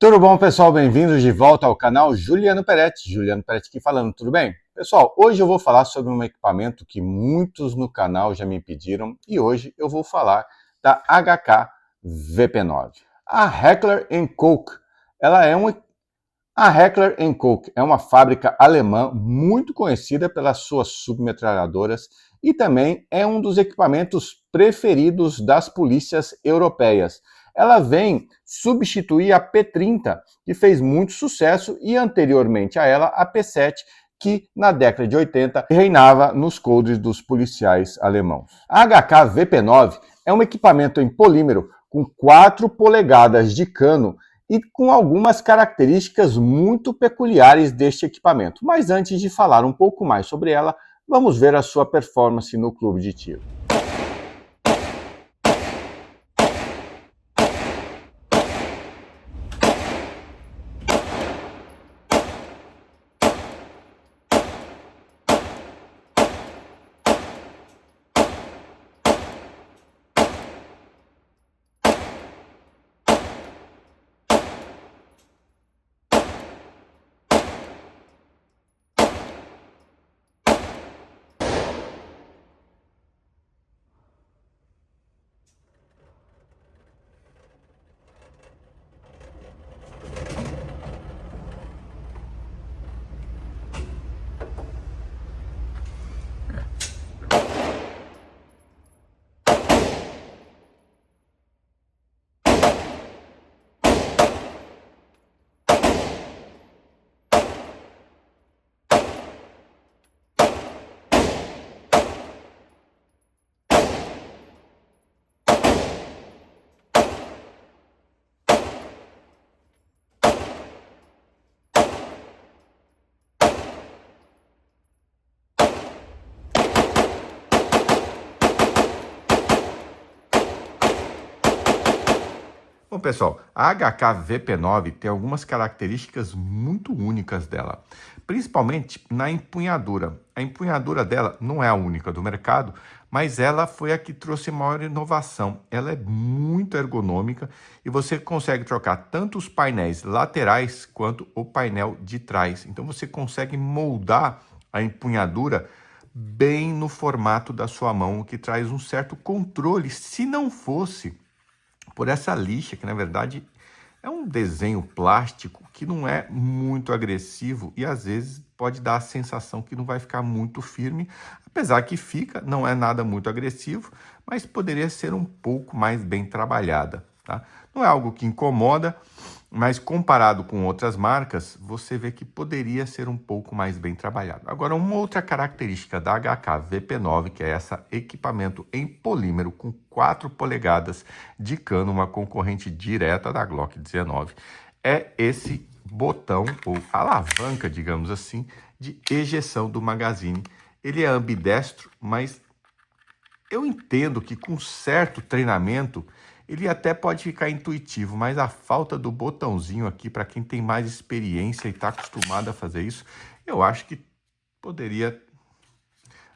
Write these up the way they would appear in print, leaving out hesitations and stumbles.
Tudo bom, pessoal? Bem-vindos de volta ao canal Juliano Peretti. Juliano Peretti aqui falando, tudo bem? Pessoal, hoje eu vou falar sobre um equipamento que muitos no canal já me pediram e hoje eu vou falar da HK VP9. A Heckler Koch, ela é um a Heckler Koch é uma fábrica alemã muito conhecida pelas suas submetralhadoras e também é um dos equipamentos preferidos das polícias europeias. Ela vem substituir a P30, que fez muito sucesso, e anteriormente a ela a P7, que na década de 80 reinava nos coldres dos policiais alemãos. A HK VP9 é um equipamento em polímero com 4 polegadas de cano e com algumas características muito peculiares deste equipamento. Mas antes de falar um pouco mais sobre ela, vamos ver a sua performance no clube de tiro. Bom, pessoal, a HK VP9 tem algumas características muito únicas dela, principalmente na empunhadura. A empunhadura dela não é a única do mercado, mas ela foi a que trouxe maior inovação. Ela é muito ergonômica e você consegue trocar tanto os painéis laterais quanto o painel de trás. Então você consegue moldar a empunhadura bem no formato da sua mão, o que traz um certo controle. Se não fosse por essa lixa, que na verdade é um desenho plástico que não é muito agressivo e às vezes pode dar a sensação que não vai ficar muito firme, apesar que fica, não é nada muito agressivo, mas poderia ser um pouco mais bem trabalhada, tá? Não é algo que incomoda, mas comparado com outras marcas, você vê que poderia ser um pouco mais bem trabalhado. Agora, uma outra característica da HK VP9, que é esse equipamento em polímero com 4 polegadas de cano, uma concorrente direta da Glock 19, é esse botão, ou alavanca, digamos assim, de ejeção do magazine. Ele é ambidestro, mas eu entendo que com certo treinamento ele até pode ficar intuitivo, mas a falta do botãozinho aqui, para quem tem mais experiência e está acostumado a fazer isso, eu acho que poderia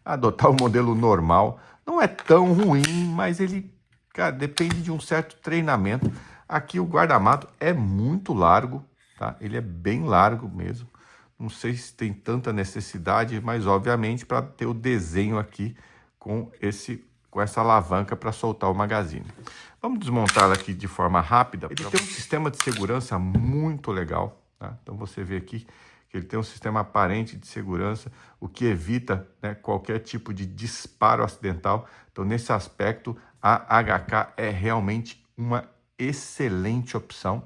adotar o modelo normal. Não é tão ruim, mas ele, cara, depende de um certo treinamento. Aqui o guarda-mato é muito largo, tá? Ele é bem largo mesmo. Não sei se tem tanta necessidade, mas obviamente para ter o desenho aqui com essa alavanca para soltar o magazine. Vamos desmontá-la aqui de forma rápida. Ele tem um sistema de segurança muito legal, tá? Então você vê aqui que ele tem um sistema aparente de segurança, o que evita, né, qualquer tipo de disparo acidental. Então, nesse aspecto, a HK é realmente uma excelente opção,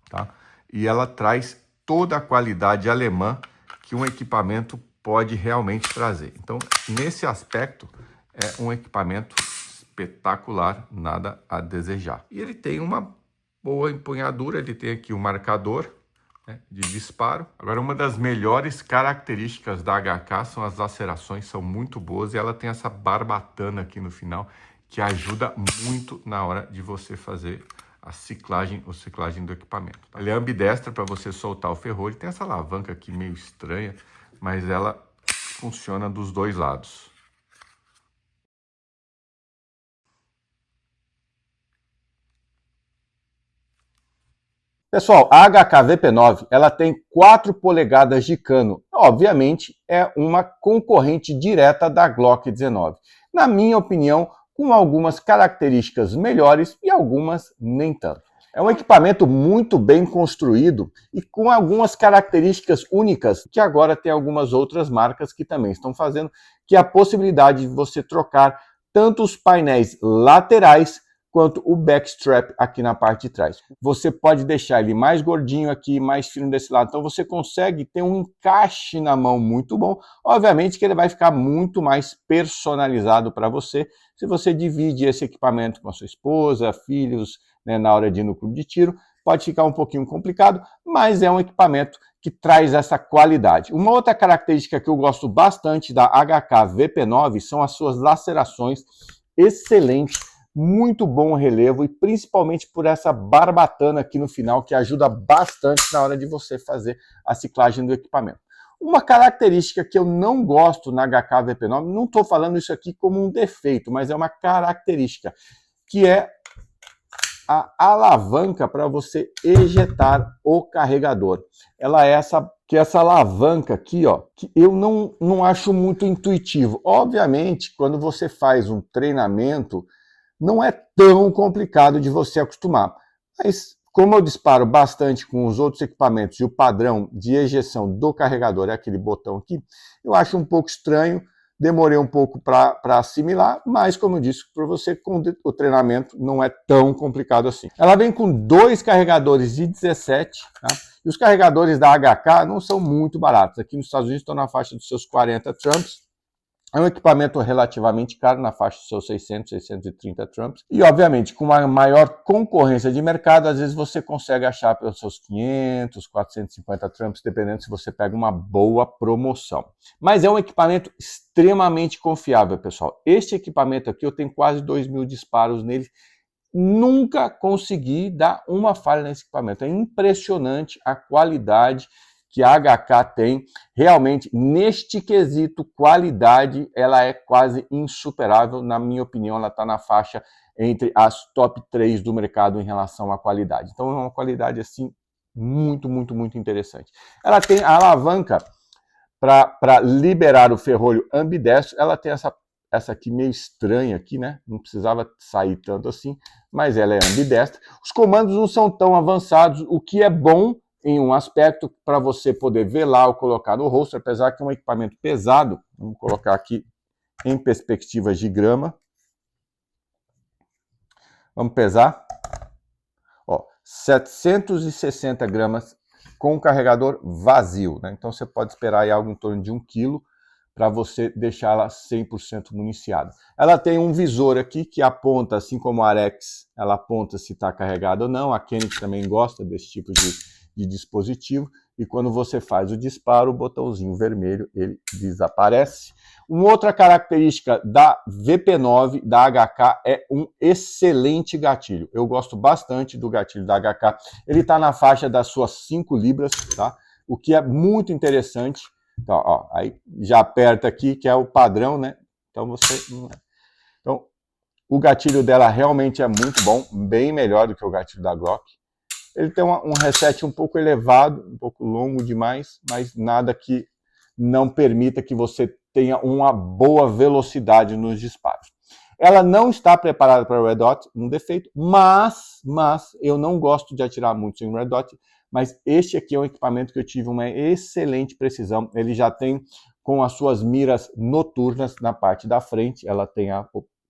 tá? E ela traz toda a qualidade alemã que um equipamento pode realmente trazer. Então, nesse aspecto, é um equipamento espetacular, nada a desejar. E ele tem uma boa empunhadura, ele tem aqui um marcador, né, de disparo. Agora, uma das melhores características da HK são as lacerações, são muito boas, e ela tem essa barbatana aqui no final, que ajuda muito na hora de você fazer a ciclagem do equipamento, tá? Ele é ambidestra para você soltar o ferrolho, tem essa alavanca aqui meio estranha, mas ela funciona dos dois lados. Pessoal, a HK-VP9 ela tem 4 polegadas de cano. Obviamente, é uma concorrente direta da Glock 19. Na minha opinião, com algumas características melhores e algumas nem tanto. É um equipamento muito bem construído e com algumas características únicas que agora tem algumas outras marcas que também estão fazendo, que é a possibilidade de você trocar tanto os painéis laterais quanto o backstrap aqui na parte de trás. Você pode deixar ele mais gordinho aqui, mais fino desse lado, então você consegue ter um encaixe na mão muito bom. Obviamente que ele vai ficar muito mais personalizado para você, se você divide esse equipamento com a sua esposa, filhos, né, na hora de ir no clube de tiro, pode ficar um pouquinho complicado, mas é um equipamento que traz essa qualidade. Uma outra característica que eu gosto bastante da HK-VP9 são as suas lacerações excelentes, muito bom relevo e principalmente por essa barbatana aqui no final que ajuda bastante na hora de você fazer a ciclagem do equipamento. Uma característica que eu não gosto na HK-VP9, não estou falando isso aqui como um defeito, mas é uma característica, que é a alavanca para você ejetar o carregador. Ela é essa alavanca aqui, ó, que eu não acho muito intuitivo. Obviamente, quando você faz um treinamento, não é tão complicado de você acostumar. Mas como eu disparo bastante com os outros equipamentos e o padrão de ejeção do carregador é aquele botão aqui, eu acho um pouco estranho. Demorei um pouco para assimilar, mas como eu disse para você, com o treinamento não é tão complicado assim. Ela vem com 2 carregadores de 17, tá? E os carregadores da HK não são muito baratos. Aqui nos Estados Unidos estão na faixa dos seus 40 trumps. É um equipamento relativamente caro, na faixa dos seus 600, 630 trumps. E, obviamente, com uma maior concorrência de mercado, às vezes você consegue achar pelos seus 500, 450 trumps, dependendo se você pega uma boa promoção. Mas é um equipamento extremamente confiável, pessoal. Este equipamento aqui, eu tenho quase 2.000 disparos nele. Nunca consegui dar uma falha nesse equipamento. É impressionante a qualidade que a HK tem. Realmente, neste quesito qualidade, ela é quase insuperável. Na minha opinião, ela está na faixa entre as top 3 do mercado em relação à qualidade. Então, é uma qualidade, assim, muito, muito, muito interessante. Ela tem a alavanca para liberar o ferrolho ambidestro. Ela tem essa aqui meio estranha aqui, né? Não precisava sair tanto assim, mas ela é ambidestra. Os comandos não são tão avançados, o que é bom em um aspecto para você poder velar ou colocar no rosto, apesar que é um equipamento pesado. Vamos colocar aqui em perspectivas de grama. Vamos pesar. Ó, 760 gramas com o carregador vazio, né? Então você pode esperar aí algo em torno de 1 quilo para você deixá-la 100% municiada. Ela tem um visor aqui que aponta, assim como a Arex, ela aponta se está carregado ou não. A Kennedy também gosta desse tipo de dispositivo. E quando você faz o disparo, o botãozinho vermelho ele desaparece. Uma outra característica da VP9, da HK, é um excelente gatilho. Eu gosto bastante do gatilho da HK. Ele está na faixa das suas 5 libras, tá? O que é muito interessante. Então, ó, aí já aperta aqui, que é o padrão, né? Então, então, o gatilho dela realmente é muito bom, bem melhor do que o gatilho da Glock. Ele tem um reset um pouco elevado, um pouco longo demais, mas nada que não permita que você tenha uma boa velocidade nos disparos. Ela não está preparada para Red Dot, um defeito, mas eu não gosto de atirar muito em Red Dot, mas este aqui é um equipamento que eu tive uma excelente precisão. Ele já tem com as suas miras noturnas na parte da frente, ela tem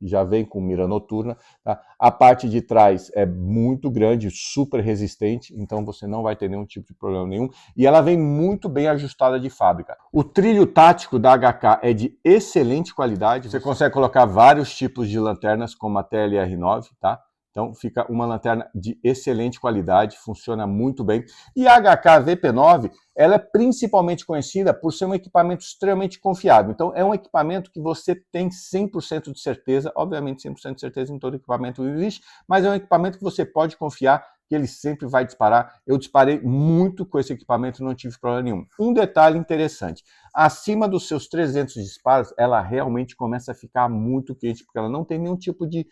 já vem com mira noturna, tá? A parte de trás é muito grande, super resistente, então você não vai ter nenhum tipo de problema nenhum, e ela vem muito bem ajustada de fábrica. O trilho tático da HK é de excelente qualidade, você consegue colocar vários tipos de lanternas, como a TLR9, tá? Então fica uma lanterna de excelente qualidade, funciona muito bem. E a HK VP9, ela é principalmente conhecida por ser um equipamento extremamente confiável. Então é um equipamento que você tem 100% de certeza, obviamente 100% de certeza em todo equipamento existe, mas é um equipamento que você pode confiar que ele sempre vai disparar. Eu disparei muito com esse equipamento e não tive problema nenhum. Um detalhe interessante, acima dos seus 300 disparos, ela realmente começa a ficar muito quente, porque ela não tem nenhum tipo de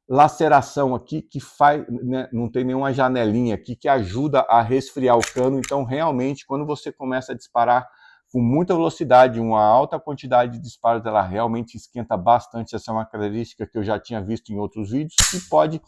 laceração aqui que faz, né, não tem nenhuma janelinha aqui que ajuda a resfriar o cano. Então, realmente, quando você começa a disparar com muita velocidade, uma alta quantidade de disparos, ela realmente esquenta bastante. Essa é uma característica que eu já tinha visto em outros vídeos e pode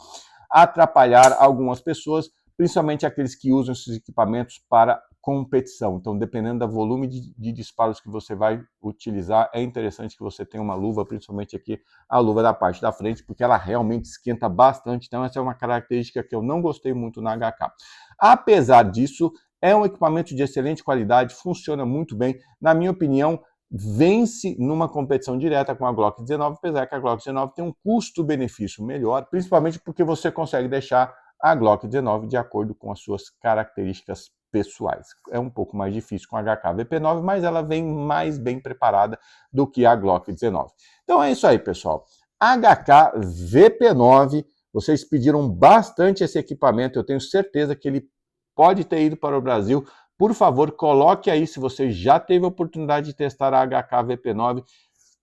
atrapalhar algumas pessoas, principalmente aqueles que usam esses equipamentos para competição. Então, dependendo do volume de disparos que você vai utilizar, é interessante que você tenha uma luva, principalmente aqui a luva da parte da frente, porque ela realmente esquenta bastante. Então, essa é uma característica que eu não gostei muito na HK. Apesar disso, é um equipamento de excelente qualidade, funciona muito bem. Na minha opinião, vence numa competição direta com a Glock 19, apesar que a Glock 19 tem um custo-benefício melhor, principalmente porque você consegue deixar a Glock 19 de acordo com as suas características pessoais. É um pouco mais difícil com a HK VP9, mas ela vem mais bem preparada do que a Glock 19. Então é isso aí, pessoal. HK VP9, vocês pediram bastante esse equipamento, eu tenho certeza que ele pode ter ido para o Brasil. Por favor, coloque aí se você já teve a oportunidade de testar a HK VP9.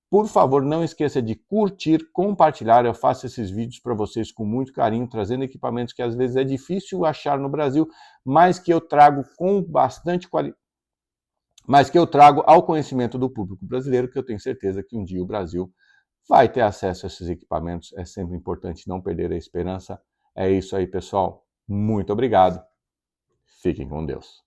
Por favor, não esqueça de curtir, compartilhar. Eu faço esses vídeos para vocês com muito carinho, trazendo equipamentos que às vezes é difícil achar no Brasil, mas que eu trago com bastante qualidade, mas que eu trago ao conhecimento do público brasileiro, que eu tenho certeza que um dia o Brasil vai ter acesso a esses equipamentos. É sempre importante não perder a esperança. É isso aí, pessoal. Muito obrigado. Fiquem com Deus.